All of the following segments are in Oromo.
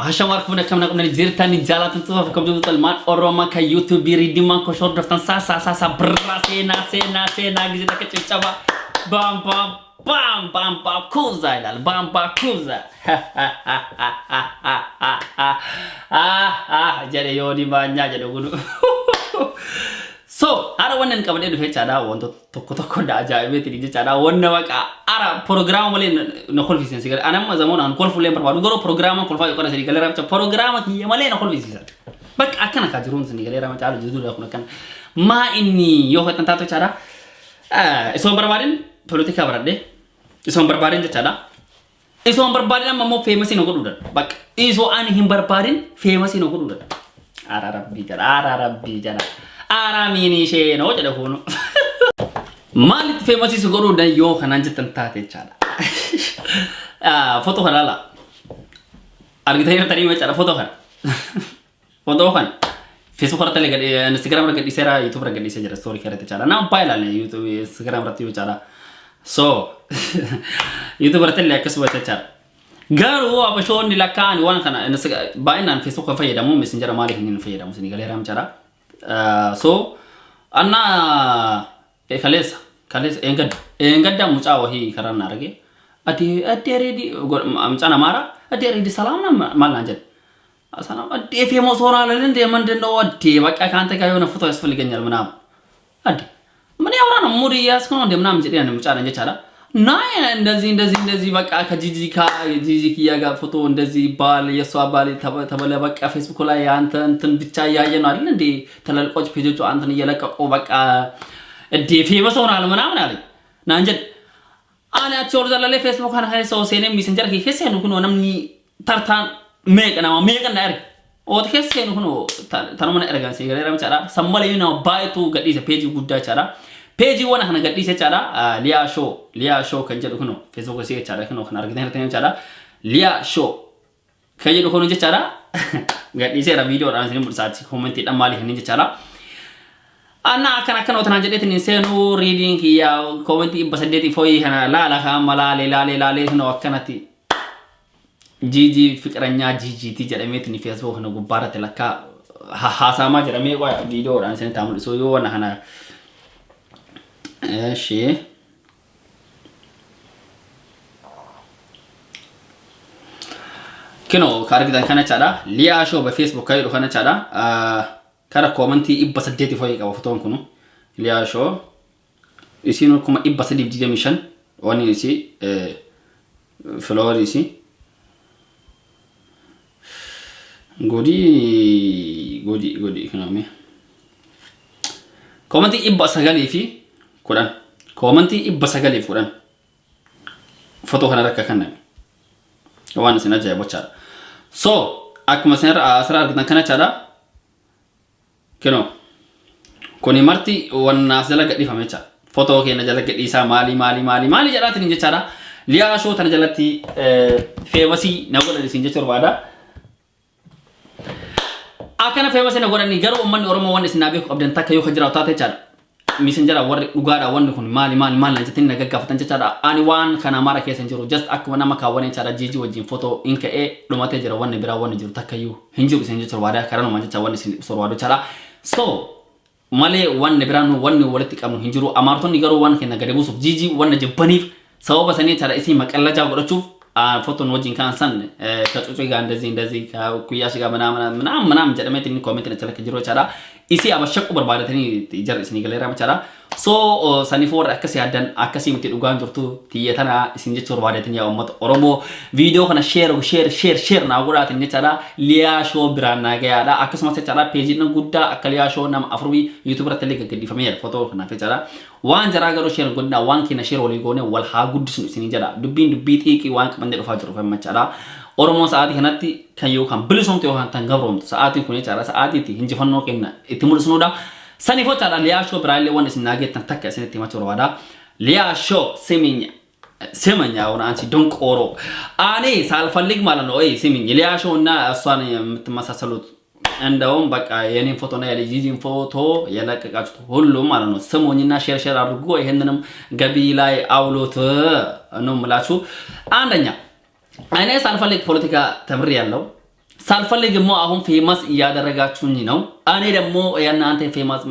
هشامارك فينا كم نقول نجزيرتاني جالات نتوقف كم جبت المان أوروما كيوتيوب بيريدي ما كشور دفتن سا براسينا جزيرة كتشابا بام كوزا إلى بام كوزا jadi yoni banyak jadi guru so ada wannan kamar da fecha wanda to da ajabe ti je cada wannan waka ara program wale na khulfi sen sigar anan ma zamona an khulfu le barba goro program khulfa ko na sigar ram program ki male na khulfi sen bak akana ka jirun sen sigar ram ta judu da kuna kan ma inni yo hatan tato cada so barbarin politika barade so barbarin je cada iso barbarin ma mo famous no godu bak iso an him barbarin famous no godu ara rabbi jara ara mini she no jada hono malit famous iso godu dan yo hanan je tantate chala foto halala argita yer tari ma chala foto kan Facebook rata le gadi Instagram rata isera YouTube rata gadi sejara story karate chala na paila le YouTube Instagram rata yo chala so YouTube rata le kaswa chala garu apa shon dilakan wan kana bainan Facebook kan fayda mu messenger mali hin fayda mu sini galera chala so anna kales engad mu cawo hi karana rage ati ready amcana mara ati ready salam na malanjat asana ati famous ሆና ለንደ ምንድነው አዲ በቃ ካንተ ጋር የሆነ ፎቶ ያስፈልገኛል ምናምን አዲ ምን ያወራ ነው ሙዲ ያስከው እንደ ምናምን ጀዲያ ነው ምጫና እንጀቻላ ና እንደዚህ በቃ ከጂጂኪያ ጋር ፎቶ እንደዚህ ባል የሷ ባል ተበለ በቃ ፌስቡክ ላይ አንተ እንትን ብቻ ያየ ነው አይደል እንዴ ተለልቆች ፔጆቹ አንተን እየለቀቁ በቃ እዲ ፌመስ ሆናል ምናምን አለኝ ናንጀ አናቸው ዘላለ ፌስቡክ ካን ሀይ ሰው ሴኔ ሚሴንጀር ከሰኑ ኩኖ ነምኒ ተርታን meekana er od kessenu hono tanumana ergan sigaram cara sammale na baitu gadisa page gudda cara page wana hana gadisa cara lia show kan jadu hono facebook se cara hono kana argina tan cara lia show kayadu hono je cara gadisa ra video ran sin bursaati comment dan mali hanin je cara ana kana tan jade tin senu reading ya comment basadeti foi hana la ha malale lale hono kanati Gigi fikranya Gigi ti jadame tini Facebook na gubara telaka hasama jadame kwa video ran sen tamul so yo wana hana she kino kargidan kana cada lia show ba Facebook kayro kana cada kada commenti ibasa deti foi ka foton kuno lia show isino kuma ibasa di mission wani isi flower isi godi kaname commenti ibba sagali fi kuran commenti ibba sagali furan foto kana rakka kaname wana sina jaya bochara so akma sen asrar gidan kana chada keno koni marti wana sala gadi famecha foto ke na jala gadi sa mali jara tin je chada liya show tan jalati famasi na goda sinje chorbada akana famous na gorani garu man oromo wonde sinabe ko abdan takay ko jira tata chada messenger war ugada wonde kun mali na jatin naga gaftan chada ani wan kana mara ke senjiro just akwana maka woni chada jiji wajin photo inka do mate jira wonde bira wonde jiru takayu hinjiru senjiro wada karano manje cha wonde sorwado chada so male wonde bira no wonde wolati kamno hinjiru amarton ni garu wan ke naga debu so jiji wonde je banif sawaba sani chada isi makallaja godo chu foto nojin kan san ka tsutsui ga ndezi ka kuyashi ga manam jadame tin comment na chala kajiro chara isi abashak barbada tani jar isni galera chara so sani for akasi adan akasi mti dugan jurtu tiyatana isinje chorbada tani ya ummat oromo video kana share na gura tani chara liya show brana ga ada akasma se chara page na gudda akaliya show nam afrubi youtube ratale ga gidi famiyar foto kana fe chara wan jara garo share gudda wan kina share wali gone wal ha guddu sini jara dubbi tiki wan mande do fajro fa machara oromo saati hanati kayo kan bilson to han tangabrom saati kuni chara saati ti hinji fanno kenna itimul sunuda sani fo chara liya show braille wonde sinage tan takka sene tima chorwada liya show semanya wana anti donc oro ani sal fallig malano seminya liya show na aswan mtmasasalut እንደውም በቃ የኔን ፎቶ ነው ያለ ጂጂን ፎቶ ያለቀቃችሁት ሁሉ ማለት ነው ሰሞኝና ሼር አድርጎ ይሄንንም ገቢ ላይ አውሎት ነው ማለት አንደኛ እኔ ሳልፈልግ ፖለቲካ ተምር ያለው ሳልፈልግሞ አሁን ፌመስ እያደረጋችሁኝ ነው። እኔ ደግሞ የእናንተ ፌመስ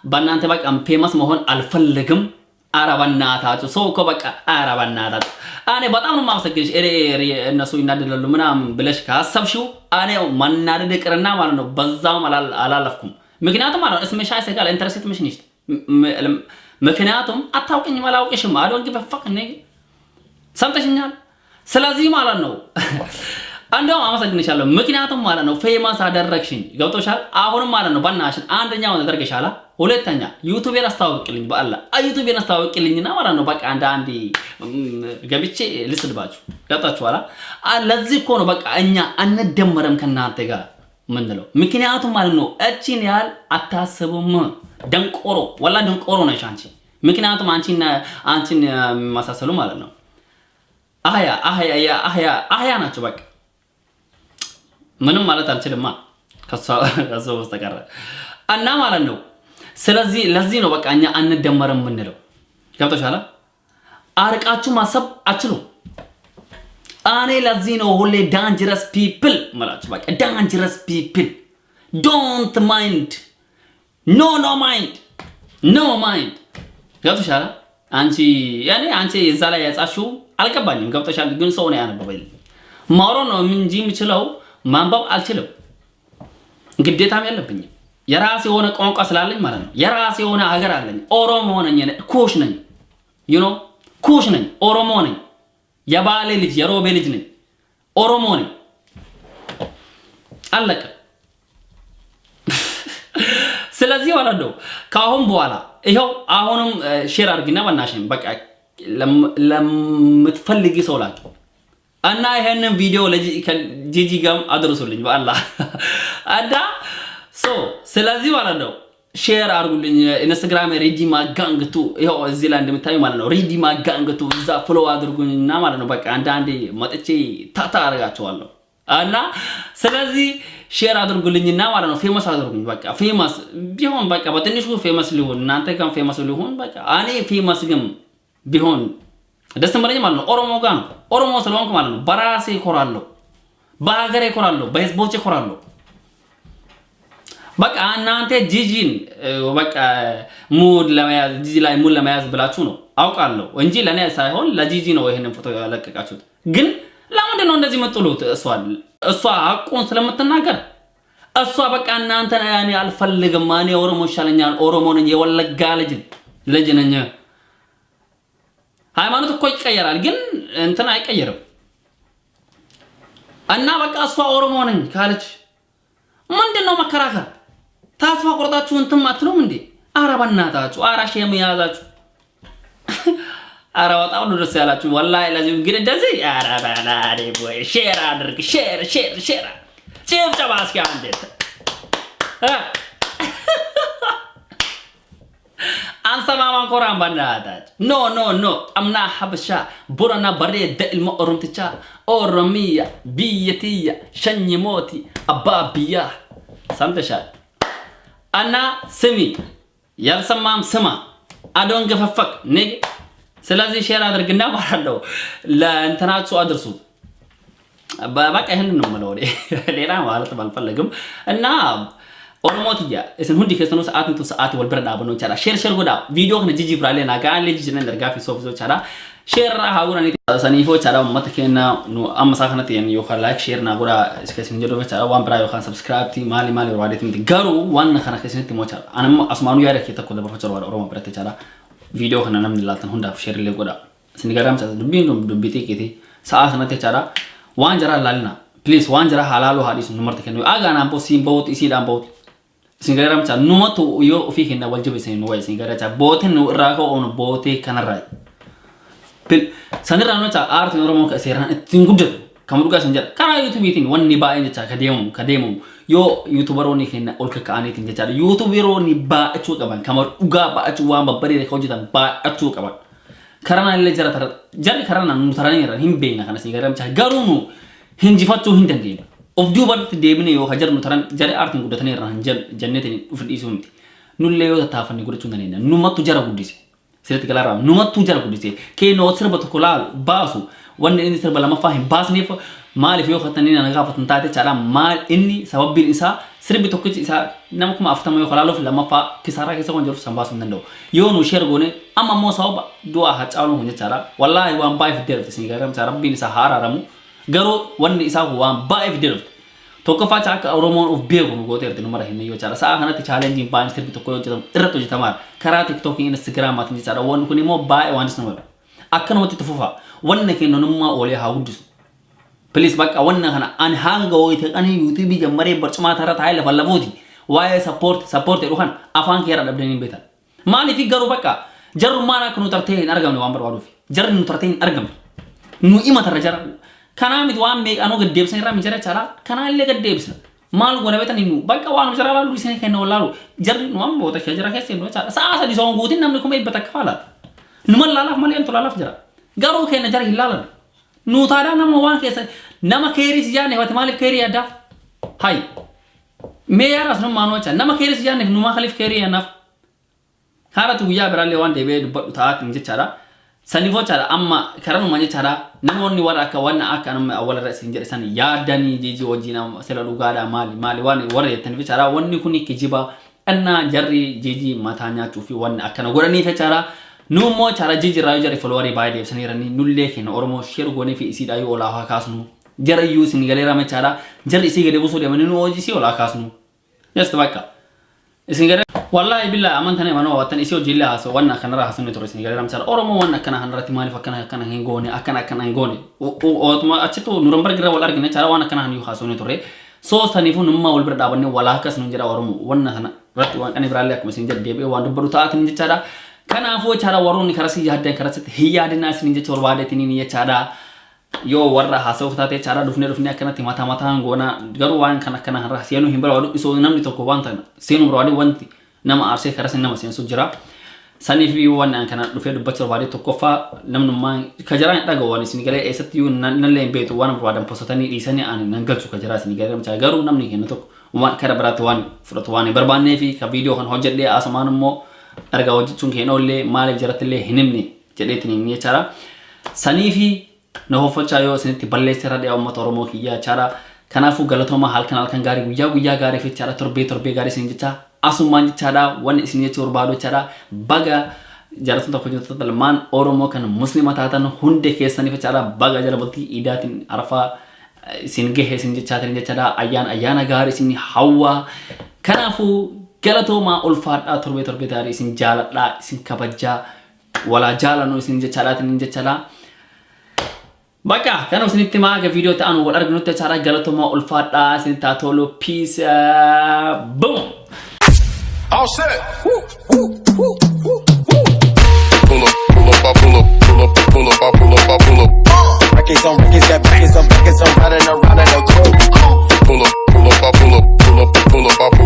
በእናንተ በቃ ፌመስ መሆን አልፈልግም። ኧረ በእናታችሁ ሰው እኮ በቃ ኧረ በእናታችሁ እኔ በጣም ነው የማመሰግንሽ። እነሱ ይናደዳሉ ምናምን ብለሽ ካሰብሽው እኔ መናደድ ይቅርና ማለት ነው በዛውም አላለፍኩም። ምክንያቱም ማለት ነው እስመሻ ይሰጋል ኢንተረስት ምሽ ነሽ ምክንያቱም አታውቅኝም አላውቅሽም አዶንግ በፈቅ ነኝ ሰምተሽኛል። ስለዚህ ማለት ነው አንደው አመሰግንሻለሁ። ምክንያቱም ማለት ነው ፌመስ አደረግሽኝ ገብቶሻል። አሁንም ማለት ነው በእናትሽ አንደኛው አደረግሻላ፣ ሁለተኛ ዩቲዩብን አስተዋውቅልኝ በአላ ዩቲዩብን አስተዋውቅልኝና ማለት ነው በቃ አንድ ገብቼ ልስልባችሁ ገብታችኋላ። ለዚህ እኮ ነው በቃ እኛ አንደመረም ከናንተ ጋር ምንለው። ምክንያቱም ማለት ነው እቺን ያህል አታስቡም። ደንቆሮ ወላ ደንቆሮ ነሽ አንቺ። ምክንያቱም አንቺን ማሳሰሉ ማለት ነው አህያ ናቸው በቃ ምንም ማለት አልችልማ ከሰው በስተቀር እና ማለት ነው። ስለዚህ ለዚህ ነው በቃ እኛ አንደመረም ምንለው ገብቶሻል። አርቃችሁ ማሰብ አትችሉም። እኔ ለዚህ ነው ሁሌ ዳንጀረስ ፒፕል ማለት በቃ ዳንጀረስ ፒፕል ዶንት ማይንድ ኖ ማይንድ ገብቶሻል። አንቺ እዛ ላይ ያጻሽው አልገባኝም ገብቶሻል። ግን ሰው ነው ያነበበኝ ማውሮ ነው እንጂ የምችለው ማንበብ አልችልም። ግዴታም ያለብኝ የራሴ የሆነ ቋንቋ ስላለኝ ማለት ነው። የራሴ የሆነ ሀገር አለኝ። ኦሮሞ ነኝ፣ ኩሽ ነኝ፣ ኩሽ ነኝ፣ ኦሮሞ ነኝ። የባሌ ልጅ የሮቤ ልጅ ነኝ፣ ኦሮሞ ነኝ። አለቀ። ስለዚህ ማለት ነው ካሁን በኋላ ይሄው አሁንም ሼር አድርግና በእናትሽ በቃ ለምትፈልጊ ሰው ላኪ እና ይሄንን ቪዲዮ ለጂጂ ጋም አድርሱልኝ በአላህ አዳ ስለዚህ ማለት ነው ሼር አድርጉልኝ። ኢንስታግራም ሪዲማ ጋንግቱ ይሄው እዚህ ላይ እንደምታዩ ማለት ነው ሪዲማ ጋንግቱ እዛ ፎሎ አድርጉኝና ማለት ነው በቃ አንዳንዴ መጥቼ ታታ አደርጋቸዋለሁ እና ስለዚህ ሼር አድርጉልኝና ማለት ነው ፌመስ አድርጉኝ። በቃ ፌመስ ቢሆን በቃ በትንሹ ፌመስ ሊሆን እናንተ ጋር ፌመስ ሊሆን በቃ እኔ ፌመስ ግን ቢሆን ደስ መለኝ ማለት ነው። ኦሮሞ ጋር ነው ኦሮሞ ስለሆንኩ ማለት ነው በራሴ እኮራለሁ፣ በሀገሬ እኮራለሁ፣ በህዝቦቼ እኮራለሁ። በቃ እናንተ ጂጂን በቃ ሙድ ለመያዝ ጂጂ ላይ ሙድ ለመያዝ ብላችሁ ነው አውቃለሁ እንጂ ለኔ ሳይሆን ለጂጂ ነው ይሄንን ፎቶ ያለቀቃችሁት። ግን ለምንድን ነው እንደዚህ መጥሉት? እሷ አቁን ስለምትናገር እሷ በቃ እናንተ ያኔ አልፈልግም ማኔ ኦሮሞ ይሻለኛል፣ ኦሮሞ ነኝ፣ የወለጋ ልጅ ነኝ። ሃይማኖት እኮ ይቀየራል ግን እንትን አይቀየርም። እና በቃ እሷ ኦሮሞ ነኝ ካለች ምንድነው መከራከር? ታስፋ ቆርጣችሁ እንትን አትሉም እንዴ? ኧረ በእናታችሁ ኧረ ሼም ያዛችሁ። ኧረ በጣም ነው ደስ ያላችሁ ወላሂ። ለዚህ ግን እንደዚህ ኧረ ባላዴ ቦይ ሼር አድርግ ሼር ጭብጨባ እስኪ አንዴ አንሰማማን ኮራን ባንዳታች ኖ አምና ሀበሻ ቦረና በሬ ደልሞ ኦሮምትቻ ኦሮሚያ ቢየቲያ ሸኝሞቲ አባቢያ ሰምተሻል። እና ስሚ ያልሰማም ስማ አዶን ገፈፈቅ ነግ። ስለዚህ ሼር አድርግና ባራለው ለእንተናችሁ አድርሱት። በቃ ይሄንን ነው ማለት ሌላ ማለት ባልፈልግም እና ኦሮሞቲያ እስን ሁንዲ ከሰኑ ሰዓት ወልበረዳ በኖ ቻላ ሼር ጎዳ ቪዲዮ ከነ ጂጂ ብራሌና ጋር ልጅ ነን ደርጋፊ ሶፍዞ ቻላ ሼር ሃጉራኒ ሰኒፎ ቻላ መተከና ኑ አመሳከነት የን ዮካ ላይክ ሼር ና ጎዳ እስከሲን ጀዶ በቻላ ዋን ብራዮ ካን ሰብስክራይብ ቲ ማሊ ወራዴት ምት ጋሩ ዋን ከነ ከሲን ቲ ሞቻላ አንም አስማኑ ያረክ የተኮ ለበፈቸር ወራ ኦሮሞ ብረት ቻላ ቪዲዮ ከነ ነም ላተን ሁንዳ ሼር ለጎዳ ስንገራም ቻላ ዱቢቲ ኬቲ ሰዓት ነተ ቻላ ዋን ጀራ ላልና ፕሊዝ ዋን ጀራ ሐላሉ ሐዲስ ኑመርት ከነ አጋና ቦሲ ቦት ኢሲዳን ቦት singaram cha numato yo ofi hinna waljibe sen way singara cha boten no rago on bote kanara pil sanira no cha art oromo ka seran tingude kamuduga sanjar kara youtube tin wonni ba en cha kademu yo youtuber oni hinna olka ka ani tin cha youtuber oni ba achu kaban kamar uga ba achu wa babbare ko jitan ba achu kaban karana le jara tar jari karana nu tarani ran himbe na kana singaram cha garunu hinji fatu hindandi of du bart deemine yo hajar mutaran jare artin gudatane ran jannetin ufdisumti nulle yo tafani gudachunane numatu jara gudise sirat galara numatu jara gudise ke no serba to kolal basu wanne ni serba lama fahim bas ne maaliif yoo khatanii na gaafatan taate chaala maal inni sababbiin isaa sirbi tokkichi isaa nama kuma aftama yoo kalaaluuf lammaffaa kisaaraa keessa kan jiru sanbaasuu hin danda'u yoo nu sheer goone amma immoo sababa du'a hacaaluu kun jechaadha wallaahi waan baay'ee fidee dhufte isin gargaarsa rabbiin isaa haaraaramu garuu wanni isaa waan baay'ee fidee dhufte tokkoffaa akka Oromoon of beeku nu goote erti numara hin yoo chaala sa'a kanatti chaalenjiin baay'ee sirbi tokko yoo hojjetamu irratti hojjetamaa karaa TikTok Instagramaatiin jechaadha wanni kun immoo baay'ee waan isa nama akkanumatti tufufa wanni kennanummaa oolee haa guddisu please bakka wanna kana an hanga woyte kan YouTube jammare barcuma tara taayla fallafuti waye support ruhan afan kera dabdeni beta mali fi garu bakka jarru mana kunu tarte in argamne wan barwadu fi jarru nu tarte in argamne nu ima tar jar kana mit wan me anu gadde bsen ram jara chala kana le gadde bsen mal gona beta ni nu bakka wan jara lalu sen ken walalu jarru nu am bota jara kesse no chala sa sa di so ngutin namne kuma ibata kala nu mal lalaf mal en to lalaf jara garu ken jara hilalan nu tada nama wan kessa nama keris jane wat malif keri ada hay me yaras no mano cha nama keris jane nu ma khalif keri anaf haratu guya beralle wan debe dubbu taat nje cara sanifo cara amma karanu manje cara namonni wara ka wanna aka nam awala rasin jere san yadani jiji wajina sela lugada mali wani wara tanfi cara wonni kuni kijiba anna jarri jiji matanya tufi wanna aka na gorani fe cara nu mo cara jiji rayo jare folwari bayde sanirani nulle ken oromo sheru goni fi isida yo la ha kasnu jara use ni galera me cara jara isi gade buso de maninu oji si wala kasnu just bakka isin gade wallahi billahi amantane mano watan isi ojilla haso wanna kanara hasunu to isin galera me cara oromo wanna kana hanrati mali fakana kana hengone akana kana hengone o tuma achitu nurambar gira wala argine cara wanna kana hanu hasunu to re so sanifu numma wal berda banne wala kasnu jara oromo wanna kana ratti wan ani bralle ak mesin jadde be wan dubru taat ni cara kana fo cara waroni karasi jadde karasi hiyadina sin je chorwade tinini ya cara yo warra hasaw tate cara dufne akana timata mata ngona garu wan kana harra sienu himbara wadu iso namni to ko wanta sienu wadu wanti nama arse karasi nama sen sujira sani fi wan an kana dufe du bacor wadu to ko fa namnu man kajara daga wani sin gale esat yu nalle beto wan wadan posatani isani an nangal su kajara sin gale ma garu namni hen to wan kada barat wan furatu wan barbanne fi ka video kan hojjade asmanum mo arga wajjun kenolle male jaratle hinimni jedetini ni cara sani fi na hofacha yo senti balle sera de ummat oromo kiya cara kanafu galatoma halkan gari guya gari fi cara torbe gari sinjita asuman cara wan isinye chorbado cara baga jaratun ta kunyo talman oromo kan muslimata tan hunde ke sani fi cara baga jarabati idatin arfa singe he sinje cara ayana gari sin hawa kanafu galatoma ulfada torbe dari sin jalada sin kabajja wala jalano sin je chala Baka kan usinitti maaga video ta anu wadar gnutte cara galatoma ulfada sinta tolo peace boom all set